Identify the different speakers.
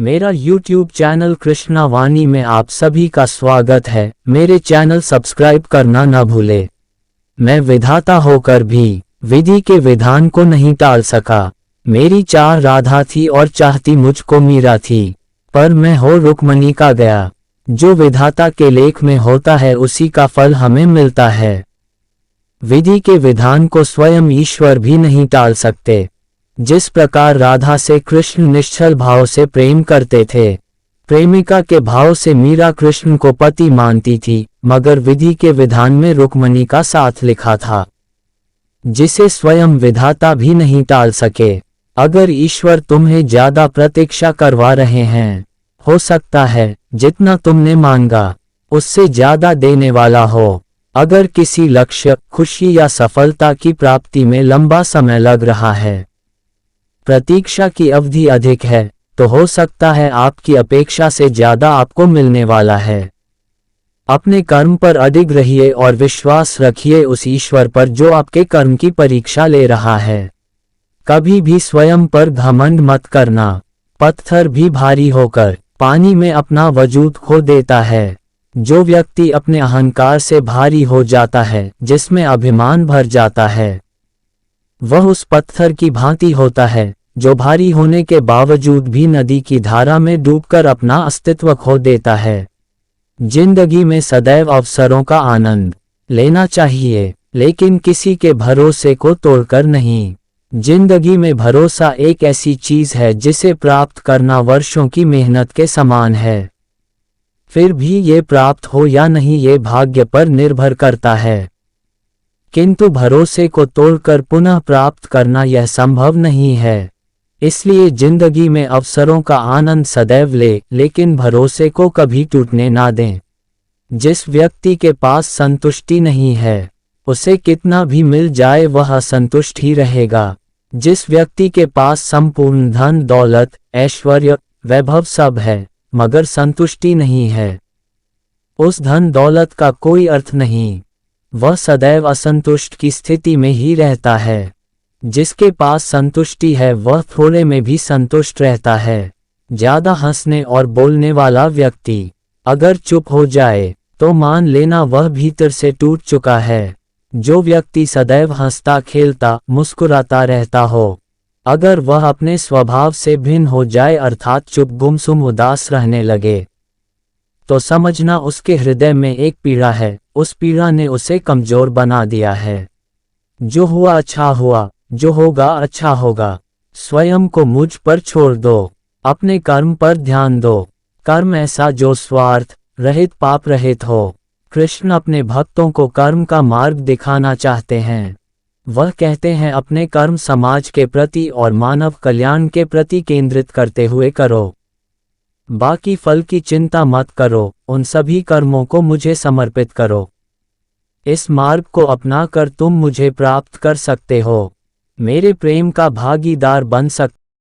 Speaker 1: मेरा YouTube channel Krishna वाणी में आप सभी का स्वागत है। मेरे चैनल सब्सक्राइब करना न भूले। मैं विधाता होकर भी विधि के विधान को नहीं टाल सका। मेरी चाह राधा थी और चाहती मुझको मीरा थी, पर मैं हो रुक्मणी का गया। जो विधाता के लेख में होता है उसी का फल हमें मिलता है। विधि के विधान को स्वयं ईश्वर भी नहीं टाल सकते। जिस प्रकार राधा से कृष्ण निश्चल भाव से प्रेम करते थे, प्रेमिका के भाव से मीरा कृष्ण को पति मानती थी, मगर विधि के विधान में रुक्मणी का साथ लिखा था, जिसे स्वयं विधाता भी नहीं टाल सके। अगर ईश्वर तुम्हें ज्यादा प्रतीक्षा करवा रहे हैं, हो सकता है जितना तुमने मांगा उससे ज्यादा देने वाला हो। अगर किसी लक्ष्य, खुशी या सफलता की प्राप्ति में लंबा समय लग रहा है, प्रतीक्षा की अवधि अधिक है, तो हो सकता है आपकी अपेक्षा से ज्यादा आपको मिलने वाला है। अपने कर्म पर अडिग रहिए और विश्वास रखिए उस ईश्वर पर जो आपके कर्म की परीक्षा ले रहा है। कभी भी स्वयं पर घमंड मत करना। पत्थर भी भारी होकर पानी में अपना वजूद खो देता है। जो व्यक्ति अपने अहंकार से भारी हो जाता है, जिसमें अभिमान भर जाता है, वह उस पत्थर की भांति होता है जो भारी होने के बावजूद भी नदी की धारा में डूबकर अपना अस्तित्व खो देता है। जिंदगी में सदैव अवसरों का आनंद लेना चाहिए, लेकिन किसी के भरोसे को तोड़कर नहीं। जिंदगी में भरोसा एक ऐसी चीज है जिसे प्राप्त करना वर्षों की मेहनत के समान है। फिर भी ये प्राप्त हो या नहीं ये भाग्य पर निर्भर करता है, किंतु भरोसे को तोड़कर पुनः प्राप्त करना यह संभव नहीं है। इसलिए जिंदगी में अवसरों का आनंद सदैव ले, लेकिन भरोसे को कभी टूटने ना दें। जिस व्यक्ति के पास संतुष्टि नहीं है, उसे कितना भी मिल जाए वह असंतुष्ट ही रहेगा। जिस व्यक्ति के पास संपूर्ण धन दौलत ऐश्वर्य वैभव सब है, मगर संतुष्टि नहीं है, उस धन दौलत का कोई अर्थ नहीं। वह सदैव असंतुष्ट की स्थिति में ही रहता है। जिसके पास संतुष्टि है वह थोड़े में भी संतुष्ट रहता है। ज्यादा हंसने और बोलने वाला व्यक्ति अगर चुप हो जाए तो मान लेना वह भीतर से टूट चुका है। जो व्यक्ति सदैव हंसता खेलता मुस्कुराता रहता हो, अगर वह अपने स्वभाव से भिन्न हो जाए अर्थात चुप गुमसुम उदास रहने लगे, तो समझना उसके हृदय में एक पीड़ा है। उस पीड़ा ने उसे कमजोर बना दिया है। जो हुआ अच्छा हुआ, जो होगा अच्छा होगा। स्वयं को मुझ पर छोड़ दो, अपने कर्म पर ध्यान दो। कर्म ऐसा जो स्वार्थ रहित पाप रहित हो। कृष्ण अपने भक्तों को कर्म का मार्ग दिखाना चाहते हैं। वह कहते हैं अपने कर्म समाज के प्रति और मानव कल्याण के प्रति केंद्रित करते हुए करो। बाकी फल की चिंता मत करो, उन सभी कर्मों को मुझे समर्पित करो। इस मार्ग को अपनाकर तुम मुझे प्राप्त कर सकते हो, मेरे प्रेम का भागीदार बन सकते